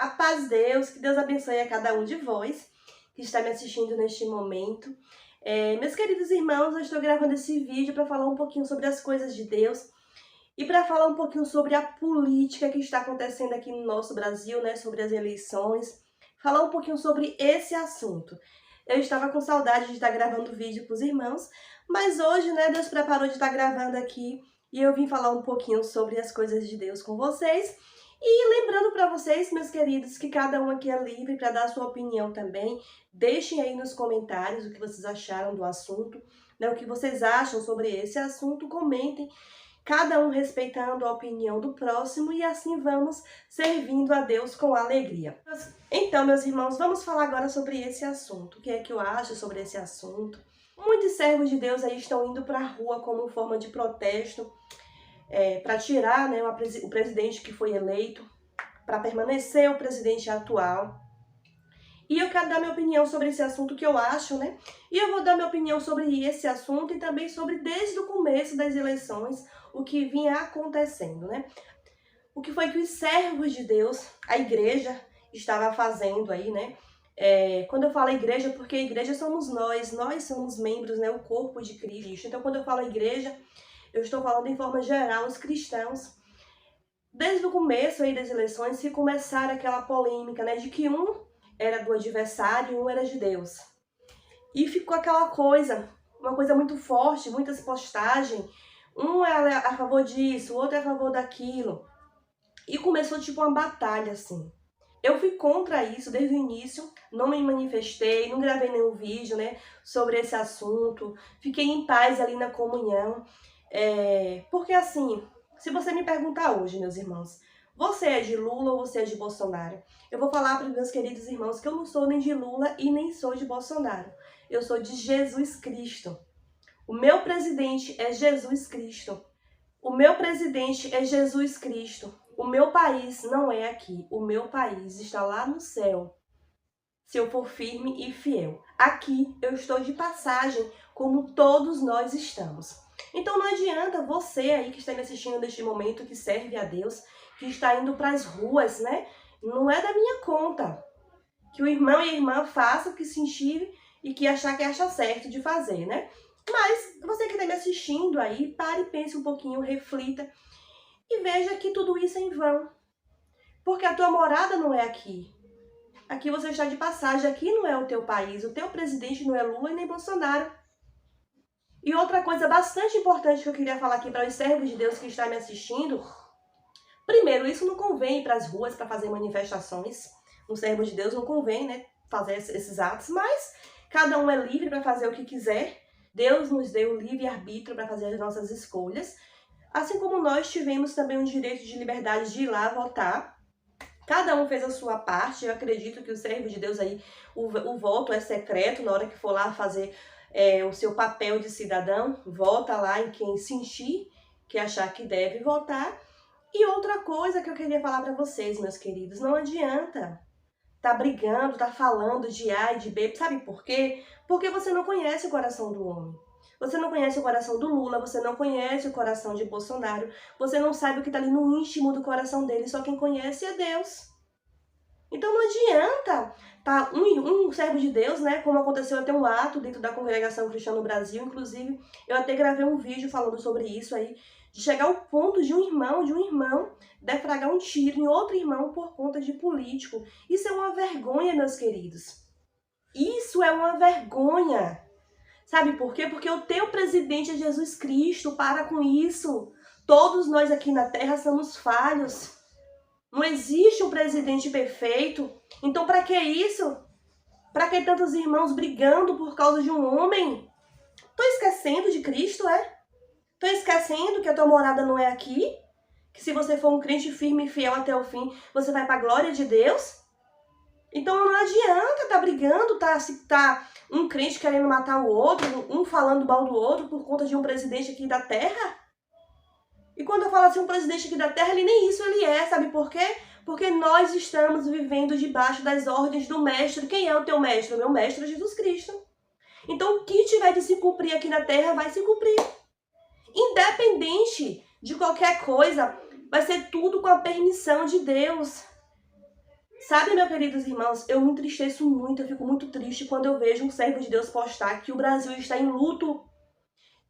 A paz de Deus, que Deus abençoe a cada um de vós que está me assistindo neste momento. Meus queridos irmãos, eu estou gravando esse vídeo para falar um pouquinho sobre as coisas de Deus e para falar um pouquinho sobre a política que está acontecendo aqui no nosso Brasil, né, sobre as eleições, falar um pouquinho sobre esse assunto. Eu estava com saudade de estar gravando vídeo para os irmãos, mas hoje, né, Deus preparou de estar gravando aqui e eu vim falar um pouquinho sobre as coisas de Deus com vocês. E lembrando para vocês, meus queridos, que cada um aqui é livre para dar a sua opinião também. Deixem aí nos comentários o que vocês acharam do assunto, né, o que vocês acham sobre esse assunto, comentem, cada um respeitando a opinião do próximo e assim vamos servindo a Deus com alegria. Então, meus irmãos, vamos falar agora sobre esse assunto. O que é que eu acho sobre esse assunto? Muitos servos de Deus aí estão indo para a rua como forma de protesto, para tirar, né, o presidente que foi eleito, para permanecer o presidente atual. E eu quero dar minha opinião sobre esse assunto, que eu acho, né? E eu vou dar minha opinião sobre esse assunto e também sobre, desde o começo das eleições, o que vinha acontecendo, né? O que foi que os servos de Deus, a igreja, estava fazendo aí, né? Quando eu falo igreja, porque a igreja somos nós somos membros, né? O corpo de Cristo. Então, quando eu falo igreja, eu estou falando em forma geral, os cristãos. Desde o começo aí das eleições, se começaram aquela polêmica, né, de que um era do adversário e um era de Deus. E ficou aquela coisa, uma coisa muito forte, muitas postagens. Um é a favor disso, o outro é a favor daquilo. E começou tipo uma batalha, assim. Eu fui contra isso desde o início, não me manifestei, não gravei nenhum vídeo, né, sobre esse assunto. Fiquei em paz ali na comunhão. Porque assim, se você me perguntar hoje, meus irmãos, você é de Lula ou você é de Bolsonaro? Eu vou falar para os meus queridos irmãos que eu não sou nem de Lula e nem sou de Bolsonaro. Eu sou de Jesus Cristo. O meu presidente é Jesus Cristo. O meu presidente é Jesus Cristo. O meu país não é aqui. O meu país está lá no céu, se eu for firme e fiel. Aqui eu estou de passagem, como todos nós estamos. Então não adianta você aí que está me assistindo neste momento, que serve a Deus, que está indo para as ruas, né? Não é da minha conta. Que o irmão e a irmã façam o que sentir e que achar que acha certo de fazer, né? Mas você que está me assistindo aí, pare e pense um pouquinho, reflita e veja que tudo isso é em vão. Porque a tua morada não é aqui. Aqui você está de passagem, aqui não é o teu país, o teu presidente não é Lula e nem Bolsonaro. E outra coisa bastante importante que eu queria falar aqui para os servos de Deus que estão me assistindo, primeiro, isso não convém para as ruas para fazer manifestações. Um servo de Deus não convém, né, fazer esses atos, mas cada um é livre para fazer o que quiser. Deus nos deu o livre-arbítrio para fazer as nossas escolhas, assim como nós tivemos também o direito de liberdade de ir lá votar. Cada um fez a sua parte. Eu acredito que o servo de Deus aí, o voto é secreto. Na hora que for lá fazer o seu papel de cidadão, vota lá em quem sentir, que achar que deve votar. E outra coisa que eu queria falar para vocês, meus queridos, não adianta tá brigando, tá falando de A e de B. Sabe por quê? Porque você não conhece o coração do homem. Você não conhece o coração do Lula, você não conhece o coração de Bolsonaro, você não sabe o que está ali no íntimo do coração dele, só quem conhece é Deus. Então não adianta tá um servo de Deus, né, como aconteceu até um ato dentro da Congregação Cristã no Brasil, inclusive eu até gravei um vídeo falando sobre isso aí, de chegar ao ponto de um irmão defragar um tiro em outro irmão por conta de político. Isso é uma vergonha, meus queridos. Isso é uma vergonha. Sabe por quê? Porque o teu presidente é Jesus Cristo. Para com isso. Todos nós aqui na Terra somos falhos. Não existe um presidente perfeito. Então, para que isso? Para que tantos irmãos brigando por causa de um homem? Tô esquecendo de Cristo, é? Tô esquecendo que a tua morada não é aqui? Que se você for um crente firme e fiel até o fim, você vai para a glória de Deus? Então não adianta tá brigando, tá um crente querendo matar o outro, um falando mal do outro por conta de um presidente aqui da Terra. E quando eu falo assim, um presidente aqui da Terra, ele nem isso ele é, sabe por quê? Porque nós estamos vivendo debaixo das ordens do Mestre. Quem é o teu Mestre? O meu Mestre é Jesus Cristo. Então o que tiver de se cumprir aqui na Terra vai se cumprir. Independente de qualquer coisa, vai ser tudo com a permissão de Deus. Sabe, meus queridos irmãos, eu me entristeço muito, eu fico muito triste quando eu vejo um servo de Deus postar que o Brasil está em luto,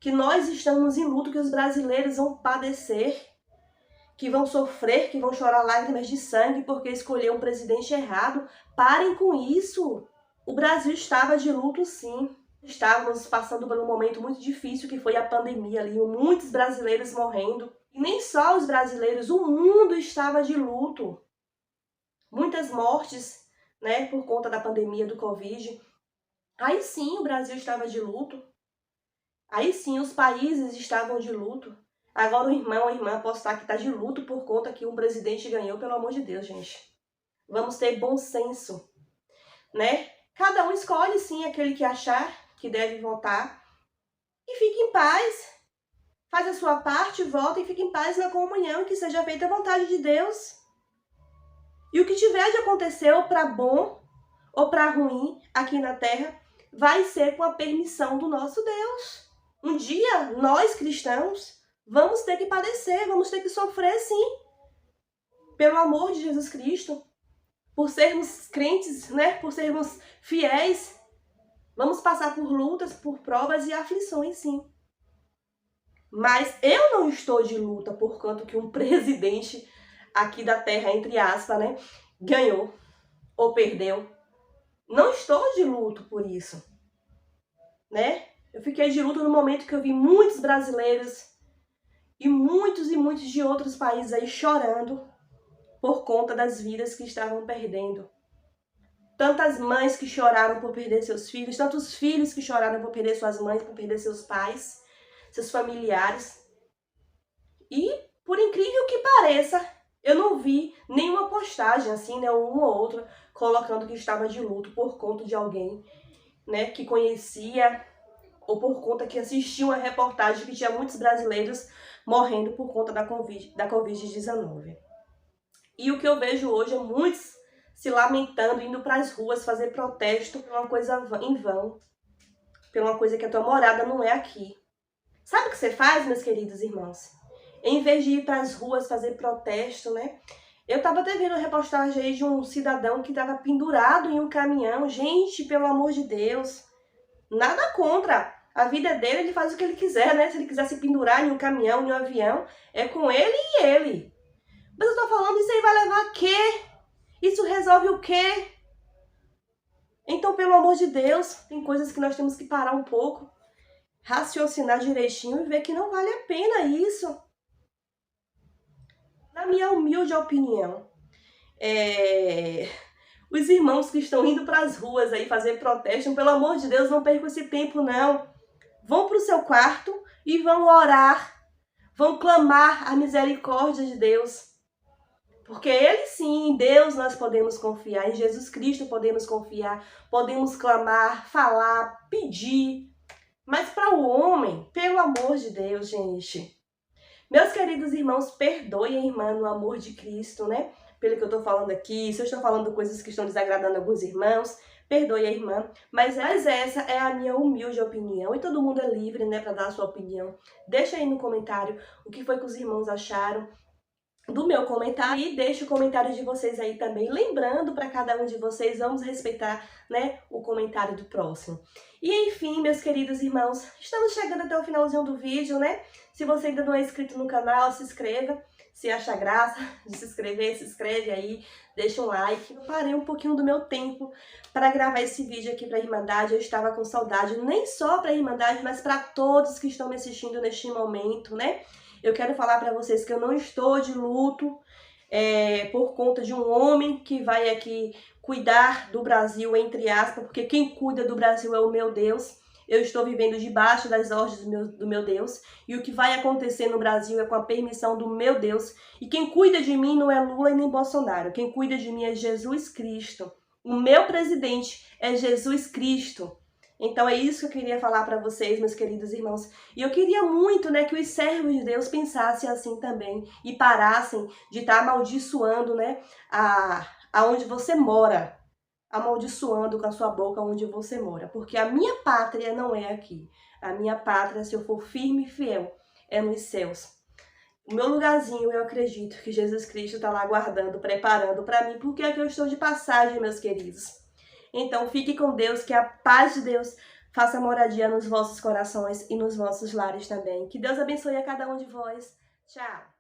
que nós estamos em luto, que os brasileiros vão padecer, que vão sofrer, que vão chorar lágrimas de sangue porque escolheu um presidente errado. Parem com isso. O Brasil estava de luto, sim. Estávamos passando por um momento muito difícil, que foi a pandemia ali, muitos brasileiros morrendo. E nem só os brasileiros, o mundo estava de luto. Muitas mortes, né, por conta da pandemia do Covid. Aí sim o Brasil estava de luto. Aí sim os países estavam de luto. Agora o irmão, a irmã postar que está de luto por conta que um presidente ganhou, pelo amor de Deus, gente. Vamos ter bom senso, né? Cada um escolhe sim aquele que achar que deve votar e fique em paz. Faz a sua parte, vota e fique em paz na comunhão, que seja feita a vontade de Deus. E o que tiver de acontecer, ou para bom ou para ruim, aqui na terra, vai ser com a permissão do nosso Deus. Um dia, nós cristãos, vamos ter que padecer, vamos ter que sofrer sim, pelo amor de Jesus Cristo, por sermos crentes, né? Por sermos fiéis. Vamos passar por lutas, por provas e aflições, sim. Mas eu não estou de luta por conta que um presidente aqui da terra, entre aspas, né, ganhou ou perdeu. Não estou de luto por isso, né? Eu fiquei de luto no momento que eu vi muitos brasileiros e muitos de outros países aí chorando por conta das vidas que estavam perdendo. Tantas mães que choraram por perder seus filhos, tantos filhos que choraram por perder suas mães, por perder seus pais, seus familiares. E, por incrível que pareça, eu não vi nenhuma postagem assim, né, uma ou outra, colocando que estava de luto por conta de alguém, né, que conhecia, ou por conta que assistia uma reportagem que tinha muitos brasileiros morrendo por conta da Covid-19. E o que eu vejo hoje é muitos se lamentando, indo para as ruas fazer protesto por uma coisa em vão, por uma coisa que a tua morada não é aqui. Sabe o que você faz, meus queridos irmãos? Em vez de ir para as ruas fazer protesto, né? Eu estava até vendo uma reportagem aí de um cidadão que estava pendurado em um caminhão. Gente, pelo amor de Deus, nada contra. A vida dele, ele faz o que ele quiser, né? Se ele quiser se pendurar em um caminhão, em um avião, é com ele e ele. Mas eu tô falando, isso aí vai levar a quê? Isso resolve o quê? Então, pelo amor de Deus, tem coisas que nós temos que parar um pouco, raciocinar direitinho e ver que não vale a pena isso. Na minha humilde opinião, os irmãos que estão indo para as ruas aí fazer protesto, pelo amor de Deus, não percam esse tempo não. Vão para o seu quarto e vão orar, vão clamar a misericórdia de Deus. Porque Ele sim, em Deus nós podemos confiar, em Jesus Cristo podemos confiar, podemos clamar, falar, pedir. Mas para o homem, pelo amor de Deus, gente. Meus queridos irmãos, perdoem a irmã no amor de Cristo, né? Pelo que eu estou falando aqui, se eu estou falando coisas que estão desagradando alguns irmãos, perdoe a irmã. Mas essa é a minha humilde opinião. E todo mundo é livre, né, para dar a sua opinião. Deixa aí no comentário o que foi que os irmãos acharam do meu comentário e deixe o comentário de vocês aí também. Lembrando para cada um de vocês, vamos respeitar, né, o comentário do próximo. E enfim, meus queridos irmãos, estamos chegando até o finalzinho do vídeo, né? Se você ainda não é inscrito no canal, se inscreva. Se acha graça de se inscrever, se inscreve aí, deixa um like. Eu parei um pouquinho do meu tempo para gravar esse vídeo aqui para a Irmandade. Eu estava com saudade, nem só para a Irmandade, mas para todos que estão me assistindo neste momento, né? Eu quero falar para vocês que eu não estou de luto por conta de um homem que vai aqui cuidar do Brasil, entre aspas, porque quem cuida do Brasil é o meu Deus. Eu estou vivendo debaixo das ordens do meu Deus. E o que vai acontecer no Brasil é com a permissão do meu Deus. E quem cuida de mim não é Lula e nem Bolsonaro. Quem cuida de mim é Jesus Cristo. O meu presidente é Jesus Cristo. Então é isso que eu queria falar para vocês, meus queridos irmãos. E eu queria muito, né, que os servos de Deus pensassem assim também e parassem de estar amaldiçoando, né, aonde você mora, amaldiçoando com a sua boca onde você mora, porque a minha pátria não é aqui. A minha pátria, se eu for firme e fiel, é nos céus. O meu lugarzinho, eu acredito que Jesus Cristo está lá guardando, preparando para mim, porque aqui eu estou de passagem, meus queridos. Então, fique com Deus, que a paz de Deus faça moradia nos vossos corações e nos vossos lares também. Que Deus abençoe a cada um de vós. Tchau!